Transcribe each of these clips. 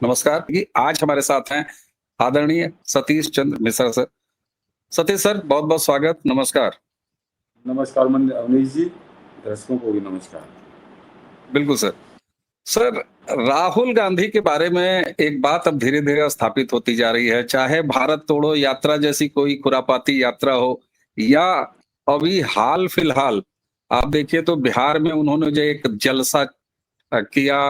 नमस्कार जी। आज हमारे साथ हैं आदरणीय सतीश चंद्र मिश्रा सर। सतीश सर, बहुत बहुत स्वागत। नमस्कार। नमस्कार अवनीश जी, दर्शकों को भी नमस्कार। बिल्कुल सर। सर, राहुल गांधी के बारे में एक बात अब धीरे धीरे स्थापित होती जा रही है, चाहे भारत तोड़ो यात्रा जैसी कोई खुरापाती यात्रा हो, या अभी हाल फिलहाल आप देखिए तो बिहार में उन्होंने जो एक जलसा किया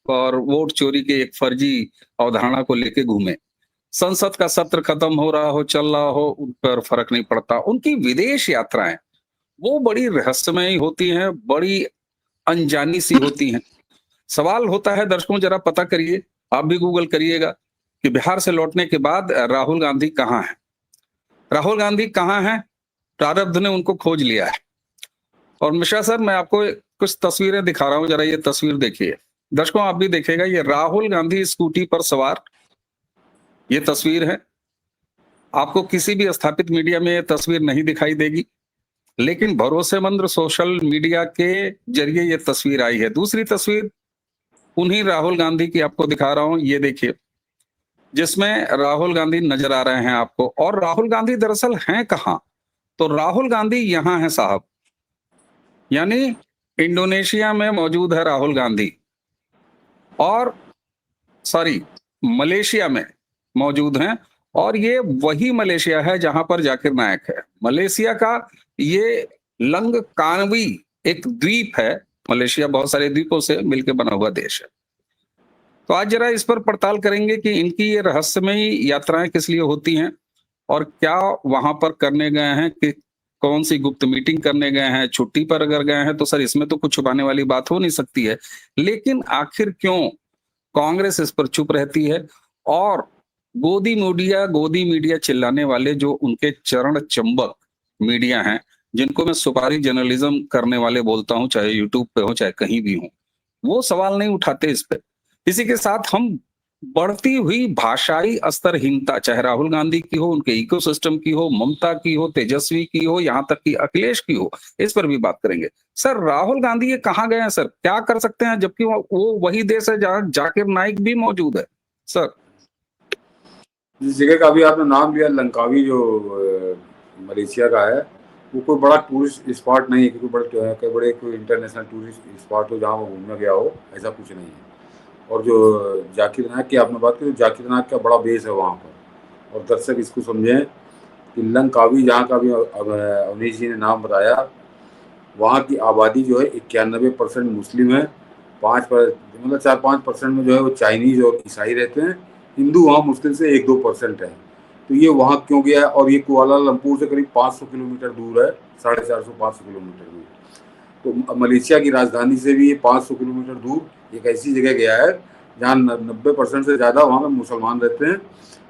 और वोट चोरी के एक फर्जी अवधारणा को लेके घूमे। संसद का सत्र खत्म हो रहा हो, चल रहा हो, उन पर फर्क नहीं पड़ता। उनकी विदेश यात्राएं वो बड़ी रहस्यमयी होती हैं, बड़ी अनजानी सी होती हैं। सवाल होता है, दर्शकों जरा पता करिए, आप भी गूगल करिएगा कि बिहार से लौटने के बाद राहुल गांधी कहाँ हैं। राहुल गांधी कहाँ हैं? प्रारब्ध ने उनको खोज लिया है। और मिश्रा सर, मैं आपको कुछ तस्वीरें दिखा रहा हूं, जरा ये तस्वीर देखिए। दर्शकों आप भी देखिएगा, ये राहुल गांधी स्कूटी पर सवार ये तस्वीर है। आपको किसी भी स्थापित मीडिया में ये तस्वीर नहीं दिखाई देगी, लेकिन भरोसेमंद सोशल मीडिया के जरिए ये तस्वीर आई है। दूसरी तस्वीर उन्हीं राहुल गांधी की आपको दिखा रहा हूं, ये देखिए, जिसमें राहुल गांधी नजर आ रहे हैं आपको। और राहुल गांधी दरअसल हैं कहाँ? तो राहुल गांधी यहाँ है साहब, यानी इंडोनेशिया में मौजूद है राहुल गांधी, और सॉरी, मलेशिया में मौजूद हैं। और ये वही मलेशिया है जहां पर जाकिर नायक है। मलेशिया का ये लंगकानवी एक द्वीप है। मलेशिया बहुत सारे द्वीपों से मिलकर बना हुआ देश है। तो आज जरा इस पर पड़ताल करेंगे कि इनकी ये रहस्यमयी यात्राएं किस लिए होती हैं, और क्या वहां पर करने गए हैं, कि कौन सी गुप्त मीटिंग करने गए हैं, छुट्टी पर अगर गए हैं तो सर इसमें तो कुछ छुपाने वाली बात हो नहीं सकती है। लेकिन आखिर क्यों कांग्रेस इस पर चुप रहती है, और गोदी मीडिया चिल्लाने वाले जो उनके चरण चंबक मीडिया हैं, जिनको मैं सुपारी जर्नलिज्म करने वाले बोलता हूं, चाहे यूट्यूब पे हो चाहे कहीं भी हो, वो सवाल नहीं उठाते इस पे। इसी के साथ हम बढ़ती हुई भाषाई स्तरहीनता, चाहे राहुल गांधी की हो, उनके इकोसिस्टम की हो, ममता की हो, तेजस्वी की हो, यहां तक कि अखिलेश की हो, इस पर भी बात करेंगे। सर, राहुल गांधी ये कहाँ गए हैं? सर, क्या कर सकते हैं, जबकि वो वही देश है जहां जाकिर नाइक भी मौजूद है। सर, जिस जगह का अभी आपने नाम लिया, लंकावी, जो मलेशिया का है, वो कोई बड़ा टूरिस्ट स्पॉट नहीं है कि कोई बड़े कोई इंटरनेशनल टूरिस्ट स्पॉट हो जहाँ वो घूमने गया हो, ऐसा कुछ नहीं है। और जो जाकिर नायक की आपने बात की, तो जाकिर नायक का बड़ा बेस है वहाँ पर। और दर्शक इसको समझें कि लंकावी, जहाँ का भी अवनीश जी ने नाम बताया, वहाँ की आबादी जो है 91% मुस्लिम है। 4-5% में जो है वो चाइनीज और ईसाई रहते हैं। हिंदू वहाँ मुश्किल से 1-2% है। तो ये वहाँ क्यों गया है? और ये कुआलालंपुर से करीब 500 किलोमीटर दूर है, 450-500 किलोमीटर दूर। तो मलेशिया की राजधानी से भी ये 500 किलोमीटर दूर एक ऐसी जगह गया है जहाँ 90% से ज़्यादा वहाँ पे मुसलमान रहते हैं,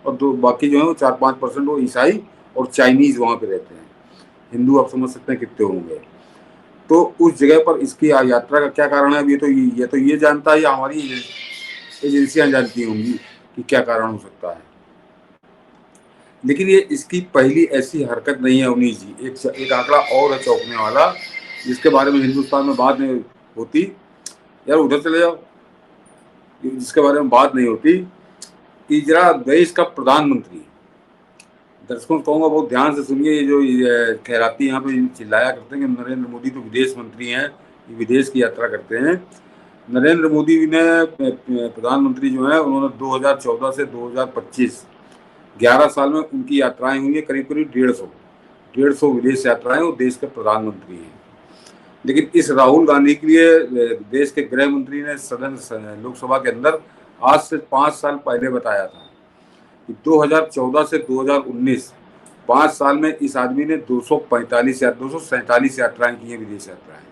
और दो बाकी जो है वो 4-5% वो ईसाई और चाइनीज़ वहाँ पे रहते हैं। हिंदू आप समझ सकते हैं कितने होंगे। तो उस जगह पर इसकी यात्रा का क्या कारण है? अब ये जानता है, या हमारी एजेंसियां जानती होंगी कि क्या कारण हो सकता है। लेकिन ये इसकी पहली ऐसी हरकत नहीं है अवनीश जी। एक आंकड़ा और है चौंकने वाला, जिसके बारे में हिंदुस्तान में बात नहीं होती। यार उधर चले जाओ, जिसके बारे में बात नहीं होती। इजराइल देश का प्रधानमंत्री, दर्शकों को कहूँगा बहुत ध्यान से सुनिए, ये जो खैराती यहाँ पे चिल्लाया करते हैं कि नरेंद्र मोदी तो विदेश मंत्री हैं, ये विदेश की यात्रा करते हैं। नरेंद्र मोदी ने, प्रधानमंत्री जो है, उन्होंने 2014 से 2025 11 साल में उनकी यात्राएं हुई है, करीब करीब 150 विदेश यात्राएं, वो देश के प्रधानमंत्री हैं। लेकिन इस राहुल गांधी के लिए देश के गृह मंत्री ने सदन लोकसभा के अंदर आज से 5 साल पहले बताया था कि 2014 से 2019 5 साल में इस आदमी ने 247 यात्राएं की हैं, विदेश यात्राएं।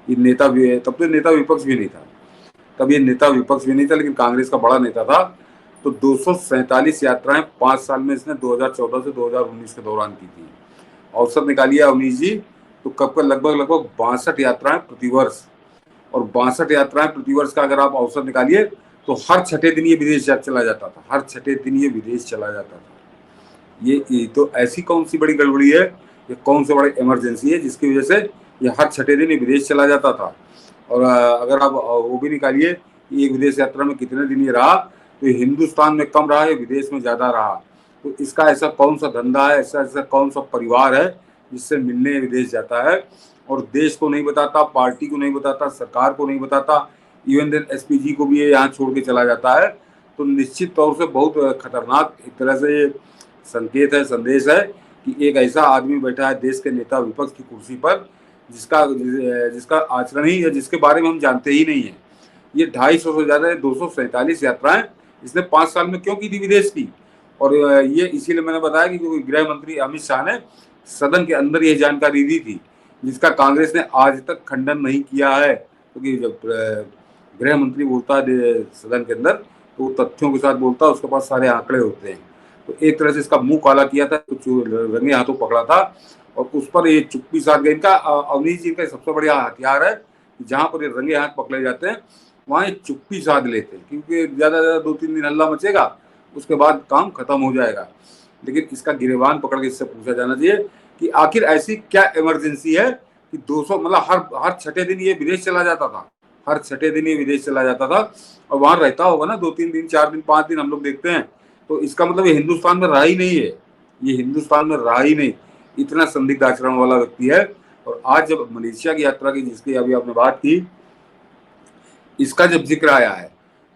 ये नेता भी है, तब तो नेता विपक्ष भी नहीं था, लेकिन कांग्रेस का बड़ा नेता था। तो 247 यात्राएं 5 साल में इसने 2014 से 2019 के दौरान की थी। औसत निकालिए अवनीश जी, तो कब का लगभग 62 यात्राएं प्रतिवर्ष। और 62 यात्राएं प्रतिवर्ष का अगर आप औसत निकालिए, तो हर छठे दिन ये विदेश चला जाता था, हर छठे दिन ये विदेश चला जाता था। ये तो ऐसी कौन सी बड़ी गड़बड़ी है, ये कौन सी बड़ी इमरजेंसी है जिसकी वजह से ये हर छठे दिन ये विदेश चला जाता था। और अगर आप वो भी निकालिए कि एक विदेश यात्रा में कितने दिन ये रहा, तो हिंदुस्तान में कम रहा है, विदेश में ज्यादा रहा। तो इसका ऐसा कौन सा धंधा है, ऐसा ऐसा कौन सा परिवार है जिससे मिलने विदेश जाता है और देश को नहीं बताता, पार्टी को नहीं बताता, सरकार को नहीं बताता, इवन देन एसपीजी को भी ये यहाँ छोड़ के चला जाता है। तो निश्चित तौर से बहुत खतरनाक एक तरह से संकेत है, संदेश है कि एक ऐसा आदमी बैठा है देश के नेता विपक्ष की कुर्सी पर जिसका आचरण ही या जिसके बारे में हम जानते ही नहीं है। ये 250 से ज्यादा 247 यात्राएं इसने 5 साल में क्यों की थी विदेश की। और ये इसीलिए मैंने बताया कि क्योंकि गृह मंत्री अमित शाह ने सदन के अंदर यह जानकारी दी थी, जिसका कांग्रेस ने आज तक खंडन नहीं किया है। क्योंकि जब गृह मंत्री बोलता है सदन के अंदर तो वो तथ्यों के साथ बोलता है, उसके पास सारे आंकड़े होते हैं। तो एक तरह से इसका मुंह काला किया था, कुछ रंगे हाथों पकड़ा था और उस पर ये चुप्पी साध गई। इनका अवनीश जी का सबसे बढ़िया हथियार है, जहां पर ये रंगे हाथ पकड़े जाते हैं वहां ये चुप्पी साध लेते हैं, क्योंकि ज्यादा 2-3 दिन हल्ला मचेगा, उसके बाद काम खत्म हो जाएगा। लेकिन इसका गिरेबान पकड़ के इससे पूछा जाना चाहिए कि आखिर ऐसी क्या इमरजेंसी है कि 200 मतलब हर छठे दिन ये विदेश चला जाता था, हर छठे दिन ये विदेश चला जाता था और वहां रहता होगा ना 2-3 दिन, 4 दिन, 5 दिन हम लोग देखते हैं। तो इसका मतलब ये हिंदुस्तान में रहा ही नहीं है, ये हिंदुस्तान में रहा ही नहीं, इतना संदिग्ध आचरण वाला व्यक्ति है। और आज जब मलेशिया की यात्रा की, जिसकी अभी आपने बात की, इसका जब जिक्र आया है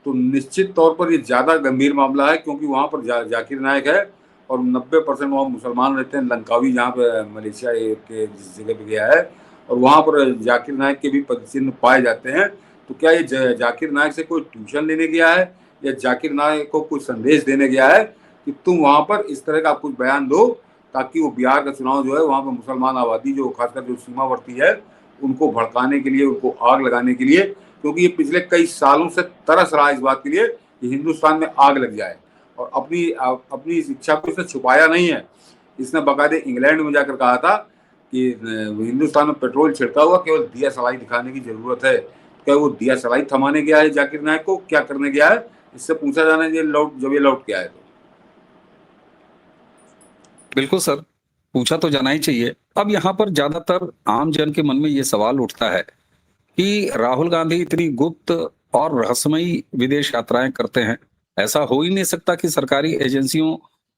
तो निश्चित तौर पर ये ज्यादा गंभीर मामला है, क्योंकि वहां पर जाकिर नायक है और 90% वहाँ मुसलमान रहते हैं। लंकावी जहाँ पे मलेशिया के जिस जगह पे गया है और वहां पर जाकिर नायक के भी पदचिन्ह पाए जाते हैं। तो क्या ये जाकिर नायक से कोई ट्यूशन लेने गया है या जाकिर नायक को कुछ संदेश देने गया है कि तुम वहां पर इस तरह का कुछ बयान दो, ताकि वो बिहार का चुनाव जो है वहां पर मुसलमान आबादी जो खासकर जो सीमावर्ती है उनको भड़काने के लिए, उनको आग लगाने के लिए, क्योंकि ये पिछले कई सालों से तरस रहा है इस बात के लिए कि हिंदुस्तान में आग लग जाए। और अपनी इस इच्छा को इसने छुपाया नहीं है। इसने बाकायदे इंग्लैंड में जाकर कहा था कि हिंदुस्तान में पेट्रोल छिड़का हुआ, केवल दिया सलाई दिखाने की जरूरत है। क्या वो दिया सलाई थमाने गया है जाकिर नायक को, क्या करने गया है, इससे पूछा जाना चाहिए जब ये लौट के आए तो। बिल्कुल सर, पूछा तो जाना ही चाहिए। अब यहाँ पर ज्यादातर आम जन के मन में ये सवाल उठता है कि राहुल गांधी इतनी गुप्त और रहस्यमयी विदेश यात्राएं करते हैं, ऐसा हो ही नहीं सकता कि सरकारी एजेंसियों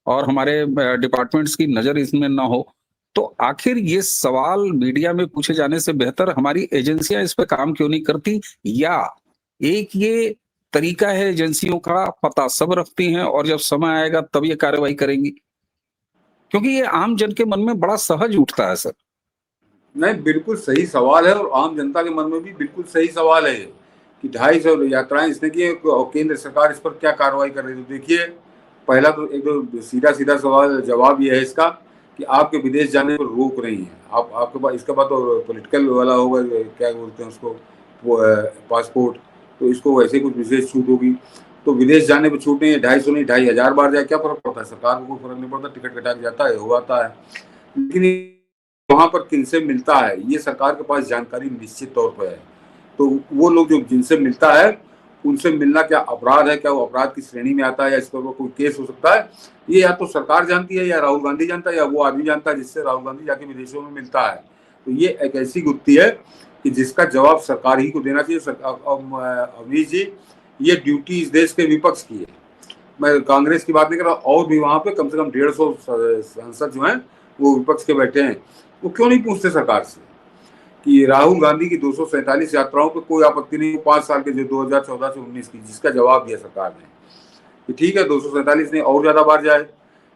और हमारे डिपार्टमेंट्स की नजर इसमें ना हो। तो आखिर ये सवाल मीडिया में पूछे जाने से बेहतर हमारी एजेंसियां इस पे काम क्यों नहीं करती, या एक ये तरीका है एजेंसियों का, पता सब रखती हैं और जब समय आएगा तब ये कार्रवाई करेंगी? क्योंकि ये आम जन के मन में बड़ा सहज उठता है सर। नहीं, बिल्कुल सही सवाल है और आम जनता के मन में भी बिल्कुल सही सवाल है ये कि 250 यात्राएं इसने की और केंद्र सरकार इस पर क्या कार्रवाई कर रही है। तो देखिए, पहला तो एक तो सीधा सीधा सवाल जवाब ये है इसका कि आपके विदेश जाने पर रोक नहीं है। आप आपके पास इसके बाद तो पॉलिटिकल वाला होगा, क्या बोलते हैं उसको, वो पासपोर्ट, तो इसको वैसे कुछ विशेष छूट होगी। तो विदेश जाने पर छूट नहीं है, 250 नहीं 2500 बार जाए क्या फर्क पड़ता है, सरकार को कोई फर्क नहीं पड़ता, टिकट कटा के जाता है, हो आता है। लेकिन वहां पर किनसे मिलता है ये सरकार के पास जानकारी निश्चित तौर पर है। तो वो लोग जो जिनसे मिलता है उनसे मिलना क्या अपराध है, क्या वो अपराध की श्रेणी में आता है या इस पर कोई केस हो सकता है, ये या तो सरकार जानती है या राहुल गांधी जानता है या वो आदमी जानता है जिससे राहुल गांधी जाके विदेशों में मिलता है। तो ये एक ऐसी गुत्थी है कि जिसका जवाब सरकार ही को देना चाहिए। अवनीश जी, ये ड्यूटी इस देश के विपक्ष की है, मैं कांग्रेस की बात नहीं कर रहा, और भी वहां पे कम से कम 150 सांसद जो हैं वो विपक्ष के बैठे हैं, वो क्यों नहीं पूछते सरकार से कि राहुल गांधी की 247 यात्राओं पर कोई आपत्ति नहीं, 5 साल के जो 2014 से 19 की, जिसका जवाब दिया सरकार ने कि ठीक है 247 नहीं और ज्यादा बार जाए,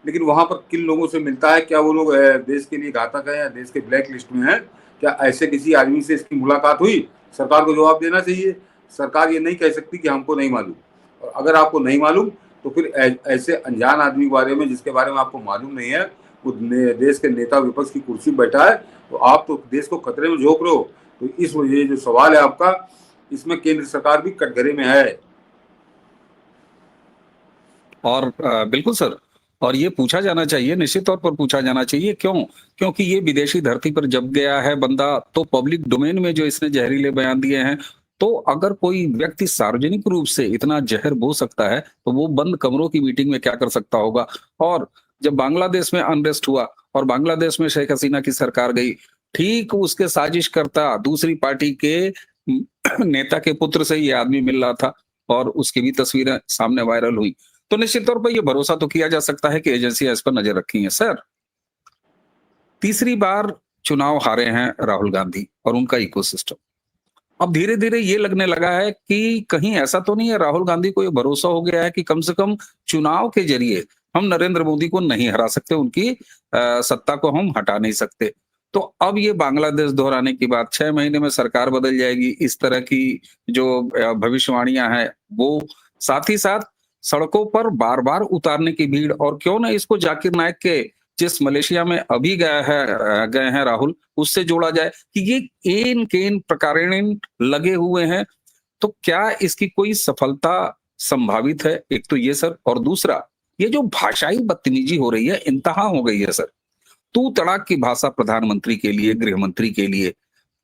लेकिन वहां पर किन लोगों से मिलता है, क्या वो लोग देश के लिए घातक है या देश के ब्लैक लिस्ट में है, क्या ऐसे किसी आदमी से इसकी मुलाकात हुई, सरकार को जवाब देना चाहिए। सरकार ये नहीं कह सकती कि हमको नहीं मालूम, और अगर आपको नहीं मालूम तो फिर ऐसे अनजान आदमी के बारे में, जिसके बारे में आपको मालूम नहीं है, वो देश के नेता विपक्ष की कुर्सी बैठा है, तो आप तो देश को खतरे में झोंक रहे हो। तो इस ये जो सवाल है आपका, इसमें केंद्र सरकार भी कटघरे में है। और बिल्कुल सर, और ये पूछा जाना चाहिए, निश्चित तौर पर पूछा जाना चाहिए। क्यों? क्योंकि ये विदेशी धरती पर जब गया है बंदा, तो पब्लिक डोमेन में जो इसने जहरीले बयान दिए हैं, तो अगर कोई व्यक्ति सार्वजनिक रूप से इतना जहर बो सकता है, तो वो बंद कमरों की मीटिंग में क्या कर सकता होगा। और जब बांग्लादेश में अनरेस्ट हुआ और बांग्लादेश में शेख हसीना की सरकार गई, ठीक उसके साजिशकर्ता दूसरी पार्टी के नेता के पुत्र से ये आदमी मिल रहा था। और उसकी भी तस्वीरें सामने वायरल हुई। तो निश्चित तौर पर ये भरोसा तो किया जा सकता है कि एजेंसियां इस पर नजर रखी हैं। सर, तीसरी बार चुनाव हारे हैं राहुल गांधी और उनका इकोसिस्टम। अब धीरे-धीरे ये लगने लगा है कि कहीं ऐसा तो नहीं है, राहुल गांधी को ये भरोसा हो गया है कि कम से कम चुनाव के ज़रिए हम नरेंद्र मोदी को नहीं हरा सकते, उनकी सत्ता को हम हटा नहीं सकते। तो अब ये बांग्लादेश दोहराने की बात, 6 महीने में सरकार बदल जाएगी, इस तरह की जो भविष्यवाणियाँ हैं, वो साथ ही साथ सड़कों पर बार-बार उतारने की भीड़, और क्यों ना इसको जाकिर नाइक के जिस मलेशिया में अभी गए हैं राहुल, उससे जोड़ा जाए कि ये केन-केन प्रकारेण लगे हुए हैं। तो क्या इसकी कोई सफलता संभावित है? एक तो ये सर, और दूसरा ये जो भाषाई बदतमीजी हो रही है, इंतहा हो गई है सर। तू तड़ाक की भाषा प्रधानमंत्री के लिए, गृह मंत्री के लिए,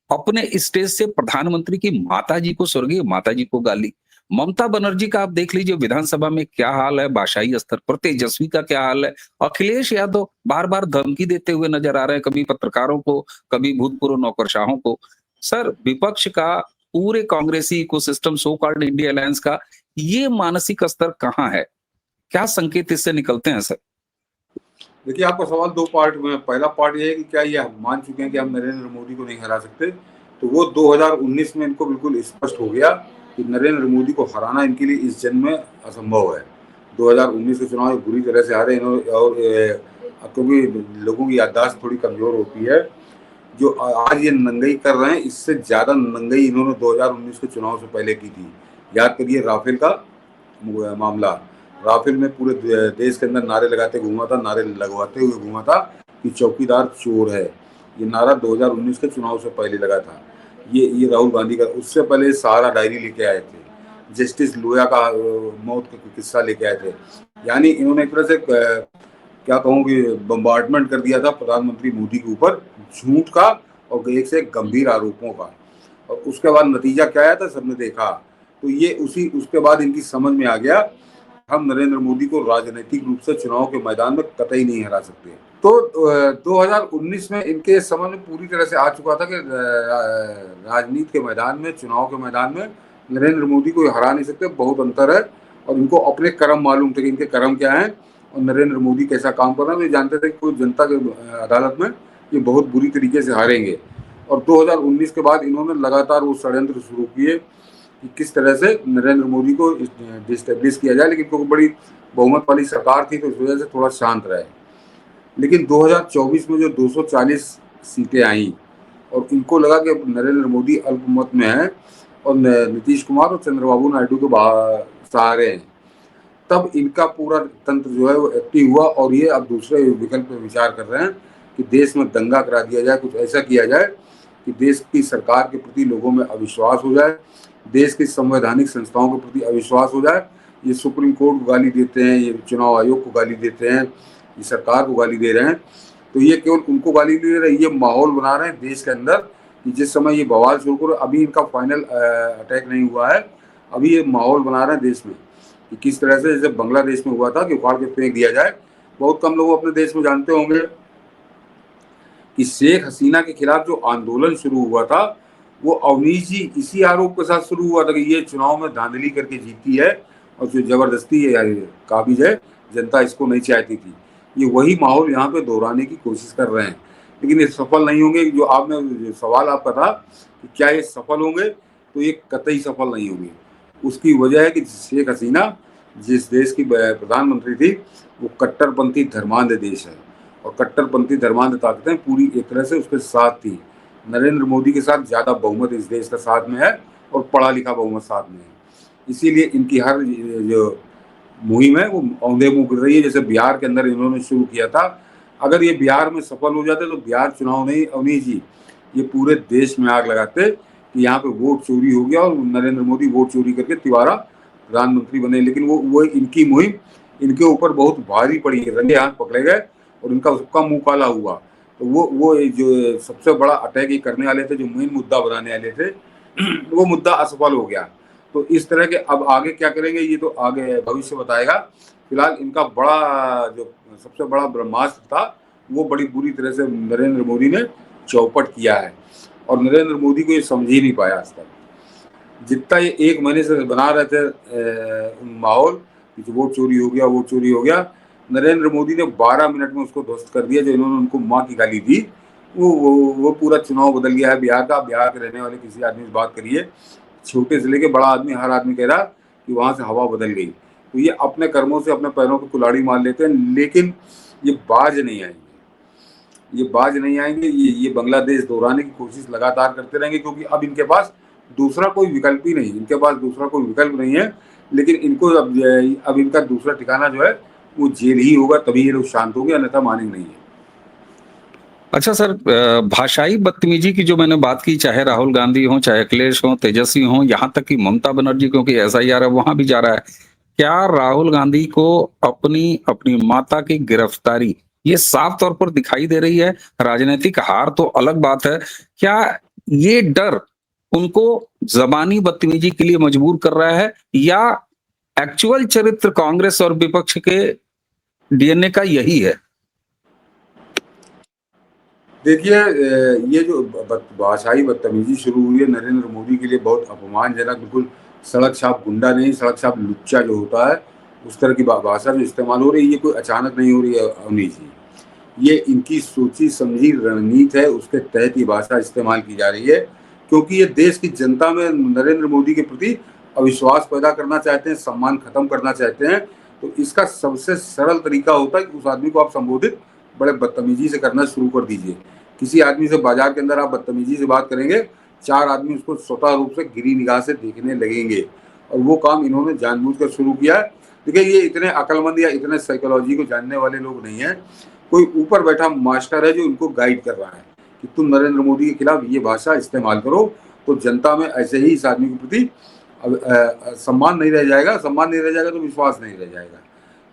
अपने स्टेज से प्रधानमंत्री की माताजी को, स्वर्गीय माताजी को गाली। ममता बनर्जी का आप देख लीजिए विधानसभा में क्या हाल है भाषाई स्तर पर, तेजस्वी का क्या हाल है, अखिलेश यादव बार-बार धमकी देते हुए नजर आ रहे हैं, कभी पत्रकारों को, कभी भूतपूर्व नौकरशाहों को। सर, विपक्ष का, पूरे कांग्रेसी ecosystem, so called India alliance का ये मानसिक स्तर कहाँ है? क्या संकेत इससे निकलते हैं सर? देखिए, आपका सवाल 2 पार्ट में, पहला पार्ट ये है कि क्या ये हम मान चुके हैं कि हम नरेंद्र मोदी को नहीं हरा सकते? तो वो 2019 में इनको बिल्कुल स्पष्ट हो गया कि नरेंद्र मोदी को हराना इनके लिए इस जन्म में असंभव है। 2019 के चुनाव में बुरी तरह से हारे इन्होंने, और क्योंकि लोगों की याददाश्त थोड़ी कमज़ोर होती है, जो आज ये नंगई कर रहे हैं, इससे ज़्यादा नंगई इन्होंने 2019 के चुनाव से पहले की थी। याद करिए राफेल का मामला। राफेल में पूरे देश के अंदर नारे लगाते घूमा था, नारे लगवाते हुए घूमा था कि चौकीदार चोर है। ये नारा 2019 के चुनाव से पहले लगा था। ये राहुल गांधी का, उससे पहले सहारा डायरी लेके आए थे, जस्टिस लोया का मौत का किस्सा लेके आए थे। यानी इन्होंने एक तरह से क्या कहूँ कि बम्बार्डमेंट कर दिया था प्रधानमंत्री मोदी के ऊपर, झूठ का और एक से एक गंभीर आरोपों का। और उसके बाद नतीजा क्या आया था सबने देखा। तो ये उसके बाद इनकी समझ में आ गया, हम नरेंद्र मोदी को राजनीतिक रूप से चुनाव के मैदान में कतई नहीं हरा सकते। तो 2019 में इनके समझ में पूरी तरह से आ चुका था कि राजनीति के मैदान में, चुनाव के मैदान में नरेंद्र मोदी को हरा नहीं सकते, बहुत अंतर है। और इनको अपने कर्म मालूम थे कि इनके कर्म क्या हैं और नरेंद्र मोदी कैसा काम कर रहा है। ये जानते थे कि कोई जनता के अदालत में ये बहुत बुरी तरीके से हारेंगे। और 2019 के बाद इन्होंने लगातार वो षड्यंत्र शुरू किए कि किस तरह से नरेंद्र मोदी को डिस्टेब्लिश किया जाए, लेकिन क्योंकि बड़ी बहुमत वाली सरकार थी तो इस वजह से थोड़ा शांत रहे। लेकिन 2024 में जो 240 सीटें आई और इनको लगा कि नरेंद्र मोदी अल्पमत में है और नीतीश कुमार और चंद्रबाबू नायडू के सहारे हैं, तब इनका पूरा तंत्र जो है वो एक्टिव हुआ और ये अब दूसरे विकल्प पर विचार कर रहे हैं कि देश में दंगा करा दिया जाए, कुछ ऐसा किया जाए कि देश की सरकार के प्रति लोगों में अविश्वास हो जाए, देश की संवैधानिक संस्थाओं के प्रति अविश्वास हो जाए। ये सुप्रीम कोर्ट को गाली देते हैं, ये चुनाव आयोग को गाली देते हैं, ये सरकार को गाली दे रहे हैं। तो ये केवल उनको गाली दे रहे हैं, ये माहौल बना रहे हैं देश के अंदर कि जिस समय ये बवाल शुरू करो, अभी इनका फाइनल अटैक नहीं हुआ है, अभी ये माहौल बना रहे हैं देश में कि किस तरह से जैसे बांग्लादेश में हुआ था कि उखाड़ के फेंक दिया जाए। बहुत कम लोग अपने देश में जानते होंगे कि शेख हसीना के खिलाफ जो आंदोलन शुरू हुआ था वो अवनीश जी इसी आरोप के साथ शुरू हुआ था कि ये चुनाव में धांधली करके जीती है और जो जबरदस्ती है काबिज है, जनता इसको नहीं चाहती थी। ये वही माहौल यहाँ पे दोहराने की कोशिश कर रहे हैं, लेकिन ये सफल नहीं होंगे। जो आपने सवाल आपका था कि क्या ये सफल होंगे, तो ये कतई सफल नहीं होंगे। उसकी वजह है कि शेख हसीना जिस देश की प्रधानमंत्री थी वो कट्टरपंथी धर्मांध देश है और कट्टरपंथी धर्मांध ताकतें पूरी एक तरह से उसके साथ थी। नरेंद्र मोदी के साथ ज़्यादा बहुमत इस देश का साथ में है और पढ़ा लिखा बहुमत साथ में है। इसीलिए इनकी हर जो मुहिम है वो औंधे मुँह गिर रही है। जैसे बिहार के अंदर इन्होंने शुरू किया था, अगर ये बिहार में सफल हो जाते तो बिहार चुनाव नहीं, अवनीश जी ये पूरे देश में आग लगाते कि यहाँ पे वोट चोरी हो गया और नरेंद्र मोदी वोट चोरी करके तिवारा प्रधानमंत्री बने। लेकिन वो इनकी मुहिम इनके ऊपर बहुत भारी पड़ी, रंगे हाथ पकड़े गए और इनका सबका मुंह काला हुआ। तो वो जो सबसे बड़ा अटैक ये करने वाले थे, जो मेन मुद्दा बनाने वाले थे, वो मुद्दा असफल हो गया। तो इस तरह के अब आगे क्या करेंगे ये तो आगे भविष्य बताएगा। फिलहाल इनका बड़ा जो सबसे बड़ा ब्रह्मास्त्र था वो बड़ी बुरी तरह से नरेंद्र मोदी ने चौपट किया है और नरेंद्र मोदी को ये समझ ही नहीं पाया आज तक। जितना ये एक महीने से बना रहे थे माहौल कि वोट चोरी हो गया, वोट चोरी हो गया, नरेंद्र मोदी ने 12 मिनट में उसको ध्वस्त कर दिया। जो इन्होंने उनको माँ की गाली दी, वो पूरा चुनाव बदल गया है बिहार का। बिहार के रहने वाले किसी आदमी से बात करिए, छोटे से लेके बड़ा आदमी, हर आदमी कह रहा कि वहां से हवा बदल गई। तो ये अपने कर्मों से अपने पैरों को कुल्हाड़ी मार लेते हैं, लेकिन ये बाज नहीं आएंगे, ये बाज नहीं आएंगे। ये बांग्लादेश दोहराने की कोशिश लगातार करते रहेंगे, क्योंकि अब इनके पास दूसरा कोई विकल्प ही नहीं, इनके पास दूसरा कोई विकल्प नहीं है। लेकिन इनको अब इनका दूसरा ठिकाना जो है वो जेल ही होगा, तभी ये लोग शांत होंगे, अन्यथा मानेंगे नहीं है। अच्छा सर, भाषाई बदतमीजी की जो मैंने बात की, चाहे राहुल गांधी हो, चाहे अखिलेश हो, तेजस्वी हो, यहाँ तक कि ममता बनर्जी, क्योंकि एसआईआर है वहां भी जा रहा है, क्या राहुल गांधी को अपनी अपनी माता की गिरफ्तारी ये साफ तौर पर दिखाई दे रही है? राजनीतिक हार तो अलग बात है, क्या ये डर उनको जबानी बदतमीजी के लिए मजबूर कर रहा है, या एक्चुअल चरित्र कांग्रेस और विपक्ष के डीएनए का यही है? देखिए, ये जो भाषाई बदतमीजी शुरू हुई है नरेंद्र मोदी के लिए बहुत अपमानजनक, बिल्कुल सड़क छाप गुंडा नहीं, सड़क छाप लुच्चा जो होता है, उस तरह की भाषा जो इस्तेमाल हो रही है, ये कोई अचानक नहीं हो रही है अवनीश जी। ये इनकी सोची समझी रणनीति है, उसके तहत ये भाषा इस्तेमाल की जा रही है, क्योंकि ये देश की जनता में नरेंद्र मोदी के प्रति अविश्वास पैदा करना चाहते हैं, सम्मान खत्म करना चाहते हैं। तो इसका सबसे सरल तरीका होता है कि उस आदमी को आप संबोधित बड़े बदतमीजी से करना शुरू कर दीजिए। किसी आदमी से बाजार के अंदर आप बदतमीजी से बात करेंगे, 4 आदमी उसको स्वतः रूप से गिरी निगाह से देखने लगेंगे, और वो काम इन्होंने जानबूझकर शुरू किया है। देखिए, ये इतने अक्लमंद या इतने साइकोलॉजी को जानने वाले लोग नहीं हैं, कोई ऊपर बैठा मास्टर है जो इनको गाइड कर रहा है कि तुम नरेंद्र मोदी के खिलाफ ये भाषा इस्तेमाल करो, तो जनता में ऐसे ही इस आदमी के प्रति सम्मान नहीं रह जाएगा, सम्मान नहीं रह जाएगा तो विश्वास नहीं रह जाएगा।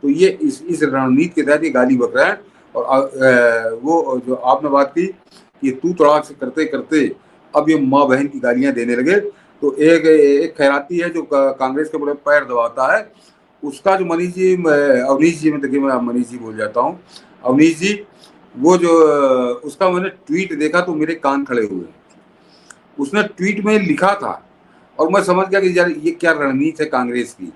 तो ये इस रणनीति के तहत ये गाली बक रहा है। और वो जो आपने बात की कि तू तड़ाक से करते करते अब ये माँ बहन की गालियां देने लगे, तो एक खैराती है जो कांग्रेस के बड़े पैर दबाता है, उसका जो मनीष जी, अवनीश जी, में देखिए मैं मनीष जी बोल जाता हूँ, अवनीश जी, वो जो उसका मैंने ट्वीट देखा तो मेरे कान खड़े हुए। उसने ट्वीट में लिखा था और मैं समझ गया कि यार ये क्या रणनीति है कांग्रेस की।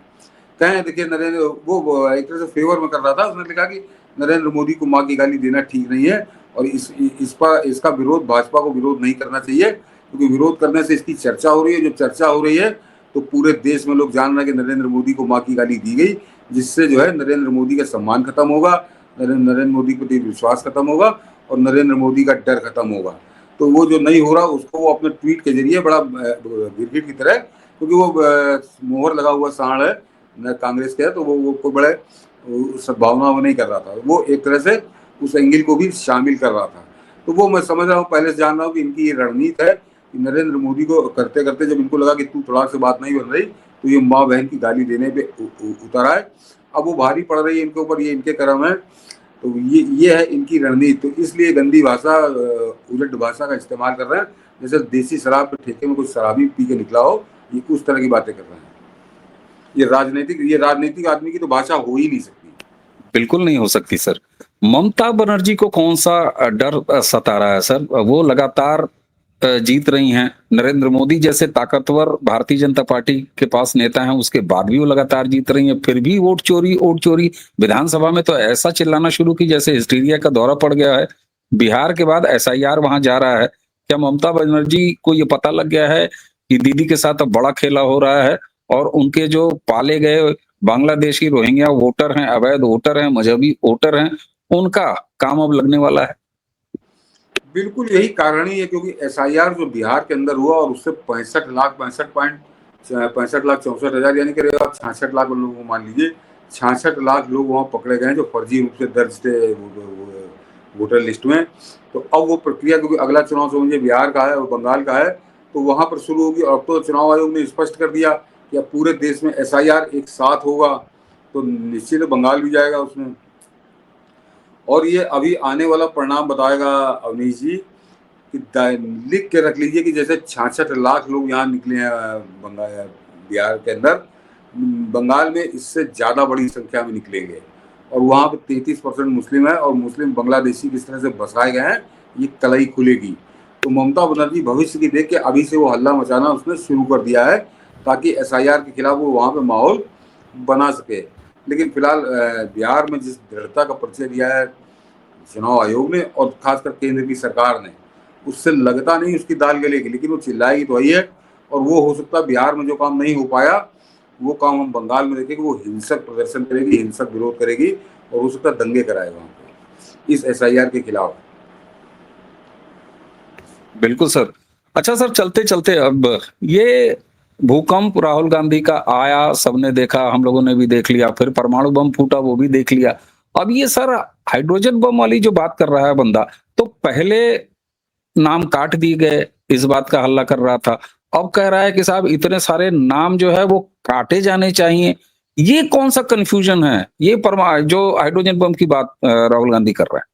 कहें देखिए, नरेंद्र वो एक तरह से फेवर में कर रहा था, उसने लिखा कि नरेंद्र मोदी को माँ की गाली देना ठीक नहीं है, और इसका विरोध, भाजपा को विरोध नहीं करना चाहिए, क्योंकि विरोध करने से इसकी चर्चा हो रही है। जब चर्चा हो रही है तो पूरे देश में लोग जान रहे हैं कि नरेंद्र मोदी को माँ की गाली दी गई, जिससे जो है नरेंद्र मोदी का सम्मान खत्म होगा, नरेंद्र मोदी के प्रति विश्वास खत्म होगा, और नरेंद्र मोदी का डर खत्म होगा। तो वो जो नहीं हो रहा, उसको वो अपने ट्वीट के जरिए बड़ा गिरगिट की तरह, क्योंकि वो मोहर लगा हुआ सांड है कांग्रेस के, तो वो कोई बड़े सद्भावना वो नहीं कर रहा था, वो एक तरह से उस एंगल को भी शामिल कर रहा था। तो वो मैं समझ रहा हूँ, पहले से जान रहा हूँ कि इनकी ये रणनीति है कि नरेंद्र मोदी को करते करते जब इनको लगा कि तू तड़ाक से बात नहीं बन रही, तो ये माँ बहन की गाली देने पे उतर आए। अब वो भारी पड़ रही है इनके ऊपर, ये इनके कर्म है। तो ये है इनकी रणनीति। तो इसलिए गंदी भाषा, उलट भाषा का इस्तेमाल कर रहे हैं, जैसे देसी शराब के ठेके में कुछ शराबी पी के निकला हो, ये उस तरह की बातें कर रहे हैं। ये राजनीतिक आदमी की तो भाषा हो ही नहीं सकती। बिल्कुल नहीं हो सकती सर। ममता बनर्जी को कौन सा डर सता रहा है सर? वो लगातार जीत रही हैं। नरेंद्र मोदी जैसे ताकतवर भारतीय जनता पार्टी के पास नेता हैं, उसके बाद भी वो लगातार जीत रही हैं, फिर भी वोट चोरी, वोट चोरी। विधानसभा में तो ऐसा चिल्लाना शुरू की जैसे हिस्टीरिया का दौरा पड़ गया है। बिहार के बाद एसआईआर वहां जा रहा है। क्या ममता बनर्जी को ये पता लग गया है कि दीदी के साथ अब बड़ा खेला हो रहा है, और उनके जो पाले गए बांग्लादेशी रोहिंग्या वोटर हैं, अवैध वोटर हैं, मजहबी वोटर हैं, उनका काम अब लगने वाला है? बिल्कुल यही कारण ही है, क्योंकि एसआईआर जो बिहार के अंदर हुआ और उससे 65,65,64,हजार, यानी कि आप 66 लाख लोगों को मान लीजिए, 66 लाख लोग वहाँ पकड़े गए जो फर्जी रूप से दर्ज थे वोटर लिस्ट में। तो अब वो प्रक्रिया, क्योंकि अगला चुनाव समझिए बिहार का है और बंगाल का है, तो वहां पर शुरू होगी। और तो चुनाव आयोग ने स्पष्ट कर दिया कि अब पूरे देश में एसआईआर एक साथ होगा, तो निश्चित बंगाल भी जाएगा उसमें। और ये अभी आने वाला परिणाम बताएगा अवनीश जी, कि लिख के रख लीजिए कि जैसे 66 लाख लोग यहाँ निकले हैं बंगाल, बिहार के अंदर, बंगाल में इससे ज़्यादा बड़ी संख्या में निकलेंगे। और वहाँ पे 33% मुस्लिम है, और मुस्लिम बांग्लादेशी किस तरह से बसाए गए हैं, ये कलई खुलेगी। तो ममता बनर्जी भविष्य की देख के अभी से वो हल्ला मचाना उसने शुरू कर दिया है ताकि एसआईआर के खिलाफ वो वहाँ पे माहौल बना सके। लेकिन फिलहाल बिहार में जिस दृढ़ता का परिचय दिया है चुनाव आयोग ने और खासकर केंद्र की सरकार ने, उससे लगता नहीं उसकी दाल गलेगी, लेकिन वो चिल्लाएगी तो वही है। और वो हो सकता है बिहार में जो काम नहीं हो पाया वो काम हम बंगाल में देखेंगे। वो हिंसक प्रदर्शन करेगी, हिंसक विरोध करेगी और हो सकता है दंगे कराएगा वहाँ पे इस एसआईआर के खिलाफ। बिल्कुल सर। अच्छा सर, चलते चलते अब ये भूकंप राहुल गांधी का आया, सबने देखा, हम लोगों ने भी देख लिया, फिर परमाणु बम फूटा वो भी देख लिया। अब ये सर हाइड्रोजन बम वाली जो बात कर रहा है बंदा, तो पहले नाम काट दिए गए, इस बात का हल्ला कर रहा था। अब कह रहा है कि साहब इतने सारे नाम जो है वो काटे जाने चाहिए। ये कौन सा कन्फ्यूजन है? ये जो हाइड्रोजन बम की बात राहुल गांधी कर रहा है।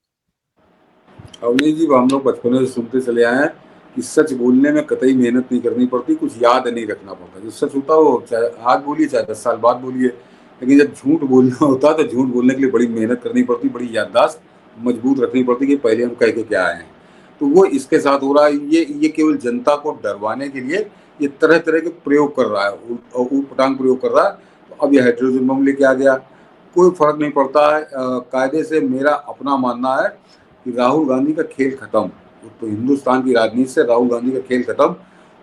अवनीश जी, हम लोग बचपन से सुनते चले आए हैं कि सच बोलने में कतई मेहनत नहीं करनी पड़ती, कुछ याद नहीं रखना पड़ता। जो सच होता है वो चाहे आज बोलिए चाहे 10 साल बाद बोलिए, लेकिन जब झूठ बोलना होता है तो झूठ बोलने के लिए बड़ी मेहनत करनी पड़ती, बड़ी याददाश्त मजबूत रखनी पड़ती कि पहले हम कह के क्या आए हैं। तो वो इसके साथ हो रहा है। ये केवल जनता को डरवाने के लिए ये तरह तरह के प्रयोग कर रहा है, ऊट पटांग प्रयोग कर रहा है। तो अब ये हाइड्रोजन बम लेके आ गया, कोई फर्क नहीं पड़ता है। कायदे से मेरा अपना मानना है कि राहुल गांधी का खेल खत्म, तो हिंदुस्तान की राजनीति से राहुल गांधी का खेल खत्म।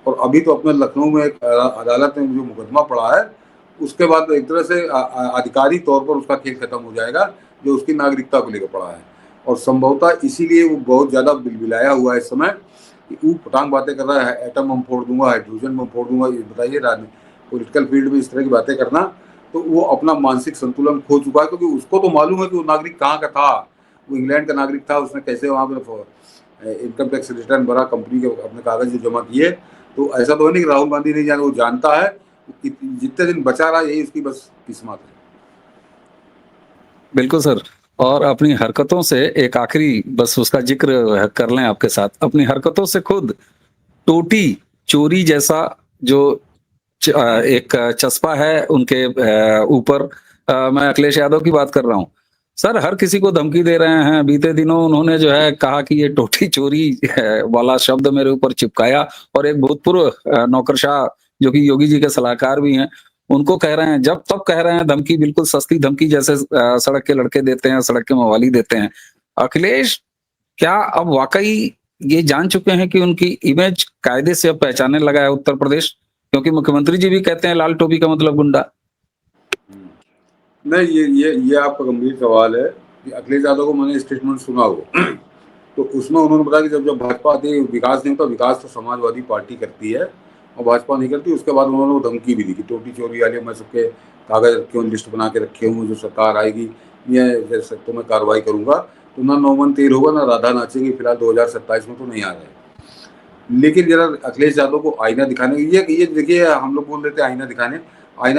और अभी तो अपने लखनऊ में एक अदालत में जो मुकदमा पड़ा है, उसके बाद एक तरह से आधिकारिक तौर पर उसका खेल खत्म हो जाएगा, जो उसकी नागरिकता को लेकर पड़ा है। और संभवतः इसीलिए वो बहुत ज्यादा बिलबिलाया हुआ है इस समय कि ऊट पटांग बातें कर रहा है, एटम बम फोड़ दूंगा, हाइड्रोजन बम फोड़ दूंगा। ये बताइए, पॉलिटिकल फील्ड में इस तरह की बातें करना, तो वो अपना मानसिक संतुलन खो चुका है। क्योंकि उसको तो मालूम है कि वो नागरिक कहाँ का था, वो इंग्लैंड का नागरिक था, उसने कैसे वहाँ पे इनकम टैक्स रिटर्न भरा, कंपनी के अपने कागज जो जमा किए। तो ऐसा तो है नहीं कि राहुल गांधी नहीं जाने, वो जानता है कि जितने दिन बचा रहा यही उसकी बस किस्मत है। बिल्कुल सर। और अपनी हरकतों से एक आखिरी बस उसका जिक्र कर लें आपके साथ, अपनी हरकतों से खुद टोटी चोरी जैसा जो एक चस्पा है उनके ऊपर, मैं अखिलेश यादव की बात कर रहा हूँ। सर हर किसी को धमकी दे रहे हैं। बीते दिनों उन्होंने जो है कहा कि ये टोटी चोरी वाला शब्द मेरे ऊपर चिपकाया, और एक भूतपूर्व नौकरशाह जो कि योगी जी के सलाहकार भी हैं, उनको कह रहे हैं, जब तब कह रहे हैं धमकी, बिल्कुल सस्ती धमकी जैसे सड़क के लड़के देते हैं, सड़क के मवाली देते हैं। अखिलेश क्या अब वाकई ये जान चुके हैं कि उनकी इमेज कायदे से अब पहचानने लगा है उत्तर प्रदेश? क्योंकि मुख्यमंत्री जी भी कहते हैं लाल टोपी का मतलब गुंडा। नहीं, ये आपका गंभीर सवाल है कि अखिलेश यादव को मैंने स्टेटमेंट सुना हो तो उसमें उन्होंने बताया कि जब भाजपा आती है विकास नहीं होता, विकास तो समाजवादी पार्टी करती है और भाजपा नहीं करती। उसके बाद उन्होंने वो धमकी भी दी कि टोटी चोरी वाले मैं सबके कागज क्यों लिस्ट बना के रखे हूँ, जो सरकार आएगी ये तो मैं कार्रवाई करूंगा। तो ना नौमन तेल होगा ना राधा नाचेगी। फिलहाल 2027 में तो नहीं आ रहे। लेकिन जरा अखिलेश यादव को आईना दिखाने ये देखिए, हम लोग बोल देते हैं आईना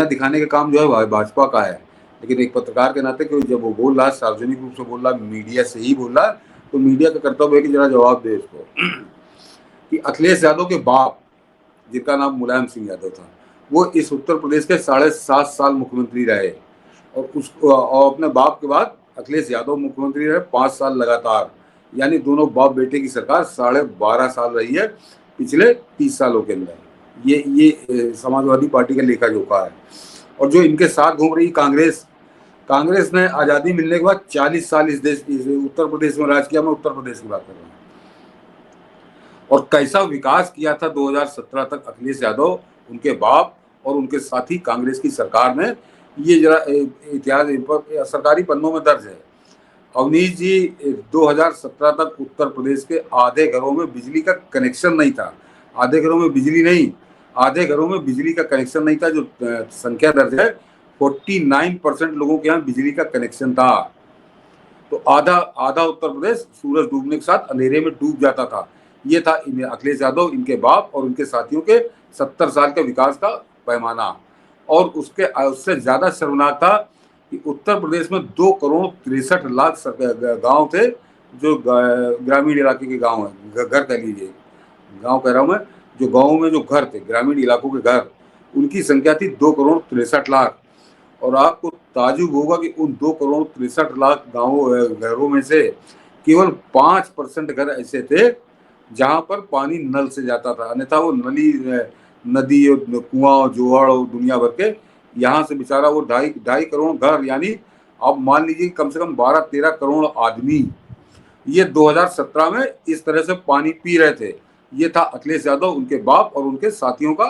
दिखाने का काम जो है भाजपा का है। लेकिन एक पत्रकार के नाते कि जब वो बोल रहा है, सार्वजनिक रूप से बोल रहा है, मीडिया से ही बोल रहा है, तो मीडिया का कर्तव्य है कि जरा जवाब दे इसको कि अखिलेश यादव के बाप, जिनका नाम मुलायम सिंह यादव था, वो इस उत्तर प्रदेश के 7.5 साल मुख्यमंत्री रहे। और अपने बाप के बाद अखिलेश यादव मुख्यमंत्री रहे 5 साल लगातार। यानी दोनों बाप बेटे की सरकार 12.5 साल रही है पिछले 30 सालों के अंदर। ये समाजवादी पार्टी का लेखा जोखा है। और जो इनके साथ घूम रही कांग्रेस ने आजादी मिलने के बाद 40 साल इस उत्तर प्रदेश में राज किया। मैं उत्तर प्रदेश की बात कर रहा हूँ। और कैसा विकास किया था 2017 तक अखिलेश यादव, उनके बाप और उनके साथी कांग्रेस की सरकार ने, ये जरा इतिहास सरकारी पन्नों में दर्ज है। अवनीश जी, 2017 तक उत्तर प्रदेश के आधे घरों में बिजली का कनेक्शन नहीं था। आधे घरों में बिजली नहीं, आधे घरों में बिजली का कनेक्शन नहीं था। जो संख्या दर्ज है, 49% लोगों के यहाँ बिजली का कनेक्शन था। तो आधा उत्तर प्रदेश सूरज डूबने के साथ अंधेरे में डूब जाता था। ये था अखिलेश यादव, इनके बाप और उनके साथियों के 70 साल के विकास का पैमाना। और उससे ज्यादा शर्मनाक था कि उत्तर प्रदेश में 2,63,00,000 गांव थे, जो ग्रामीण इलाके के गांव हैं, घर कह लीजिए, गांव कह रहा हूं मैं, जो गाँव में जो घर थे, ग्रामीण इलाकों के घर, उनकी संख्या थी 2,63,00,000। और आपको ताजुब होगा कि उन 2,63,00,000 घरों में से केवल 5% घर ऐसे थे जहां पर पानी नल से जाता था। अन्यथा वो नदी और कुआं और जोहड़ और दुनिया भर के, यहाँ से बेचारा वो 2.5 करोड़ घर, यानी आप मान लीजिए कम से कम 12-13 करोड़ आदमी ये 2017 में इस तरह से पानी पी रहे थे। ये था अखिलेश यादव, उनके बाप और उनके साथियों का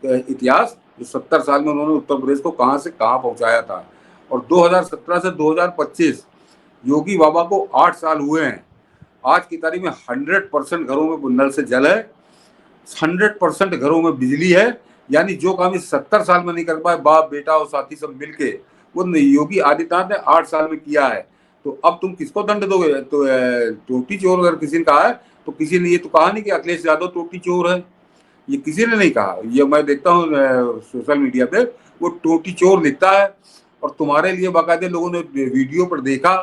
इतिहास, जो 70 साल में उन्होंने उत्तर प्रदेश को कहां से कहां पहुंचाया था। और 2017 से 2025 योगी बाबा को 8 साल हुए हैं। आज की तारीख में 100% घरों में नल से जल है, 100% घरों में बिजली है। यानी जो काम इस 70 साल में नहीं कर पाए बाप बेटा और साथी सब मिलके, वो योगी आदित्यनाथ ने 8 साल में किया है। तो अब तुम किसको दंड दोगे? तो टोटी चोर अगर किसी ने कहा है, तो किसी ने ये तो कहा नहीं कि अखिलेश यादव टोटी चोर है, ये किसी ने नहीं कहा। ये मैं देखता हूँ सोशल मीडिया पे वो टोटी चोर लिखता है, और तुम्हारे लिए बाकायदे लोगों ने वीडियो पर देखा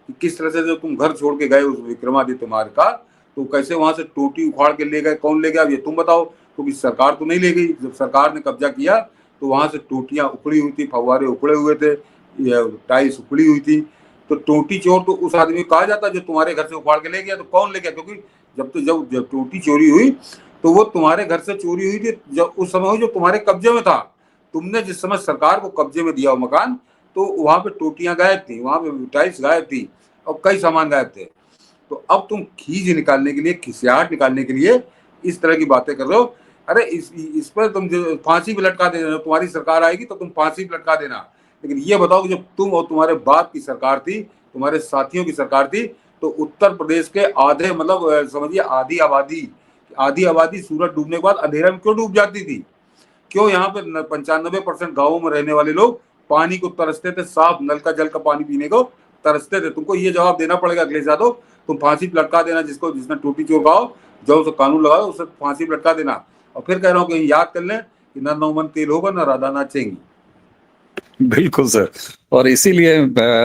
कि किस तरह से जब तुम घर छोड़ के गए उस विक्रमादित्य मार्ग का, तो कैसे वहां से टोटी उखाड़ के ले गए, कौन ले गया ये तुम बताओ, क्योंकि सरकार तो नहीं ले गई। जब सरकार ने कब्जा किया तो वहां से टोटियां उखड़ी हुई थी, फव्वारे उखड़े हुए थे, टाइल्स उखड़ी हुई थी। तो टोटी चोर तो उस आदमी को कहा जाता जो तुम्हारे घर से उखाड़ के ले गया। तो कौन ले गया? क्योंकि जब टोटी चोरी हुई तो वो तुम्हारे घर से चोरी हुई थी, जब उस समय जो तुम्हारे कब्जे में था। तुमने जिस समय सरकार को कब्जे में दिया वो मकान, तो वहां पे टोटियां गायब थी, वहां पे टाइल्स गायब थी और कई सामान गायब थे। तो अब तुम खींच निकालने के लिए, खिसियाट निकालने के लिए इस तरह की बातें कर रहे हो। अरे इस पर तुम फांसी भी लटका देना, तुम्हारी सरकार आएगी तो तुम फांसी भी लटका देना। लेकिन ये बताओ कि जब तुम और तुम्हारे बाप की सरकार थी, तुम्हारे साथियों की सरकार थी, तो उत्तर प्रदेश के आधे, मतलब समझिए आधी आबादी सूरज डूबने के बाद अंधेरा में क्यों डूब जाती थी? क्यों यहाँ पे 95% गाँवों में रहने वाले लोग पानी को तरसते थे, साफ नल का जल का पानी पीने को तरसते थे? तुमको ये जवाब देना पड़ेगा अखिलेश यादव, तुम फांसी पे लटका देना जिसने टोपी चोर कहा, जो उसे कानून लगाओ उसे फांसी पे लटका देना। और फिर कह रहा हूँ कि याद कर लें कि ना नौमन तेल होगा ना राधा नाचेंगी। बिल्कुल सर। और इसीलिए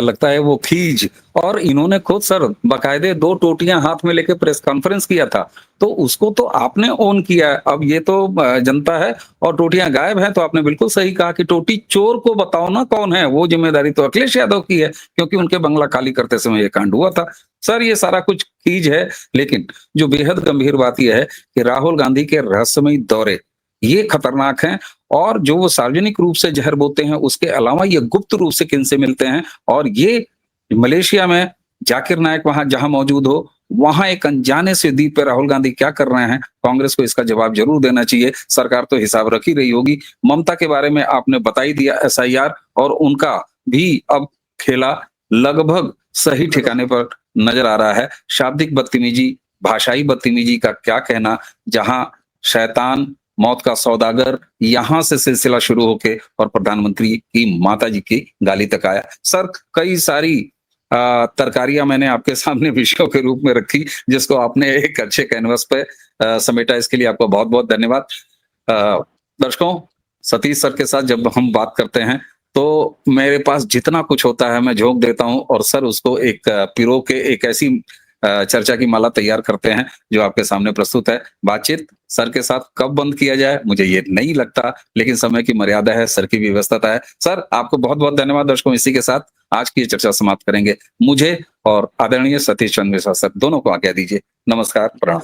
लगता है वो खींच, और इन्होंने खुद सर बाकायदे 2 टोटियां हाथ में लेके प्रेस कॉन्फ्रेंस किया था, तो उसको तो आपने ऑन किया है। अब ये तो जनता है और टोटियां गायब हैं, तो आपने बिल्कुल सही कहा कि टोटी चोर को बताओ ना कौन है। वो जिम्मेदारी तो अखिलेश यादव की है, क्योंकि उनके बंगला खाली करते समय ये कांड हुआ था। सर ये सारा कुछ खींच है, लेकिन जो बेहद गंभीर बात यह है कि राहुल गांधी के रहस्यमयी दौरे ये खतरनाक हैं, और जो वो सार्वजनिक रूप से जहर बोते हैं, उसके अलावा ये गुप्त रूप से किनसे मिलते हैं। और ये मलेशिया में जाकिर नायक वहां जहां मौजूद हो, वहां एक अनजाने से द्वीप पे राहुल गांधी क्या कर रहे हैं, कांग्रेस को इसका जवाब जरूर देना चाहिए। सरकार तो हिसाब रख ही रही होगी। ममता के बारे में आपने बता ही दिया, एसआईआर और उनका भी अब खेला लगभग सही ठिकाने पर नजर आ रहा है। शाब्दिक बदतमीजी, भाषाई बदतमीजी का क्या कहना, जहां शैतान मौत का सौदागर यहां से सिलसिला शुरू होके और प्रधानमंत्री की माता जी की गाली तक आया। सर कई सारी तरकारियां मैंने आपके सामने विषयों के रूप में रखी, जिसको आपने एक अच्छे कैनवस पे समेटा। इसके लिए आपको बहुत बहुत धन्यवाद। दर्शकों, सतीश सर के साथ जब हम बात करते हैं तो मेरे पास जितना कुछ होता है मैं झोंक देता हूं, और सर उसको एक पिरो के एक ऐसी चर्चा की माला तैयार करते हैं जो आपके सामने प्रस्तुत है। बातचीत सर के साथ कब बंद किया जाए मुझे ये नहीं लगता, लेकिन समय की मर्यादा है, सर की भी व्यस्तता है। सर आपको बहुत बहुत धन्यवाद। दर्शकों, इसी के साथ आज की ये चर्चा समाप्त करेंगे। मुझे और आदरणीय सतीश चंद्र मिश्रा सर दोनों को आज्ञा दीजिए। नमस्कार, प्रणाम।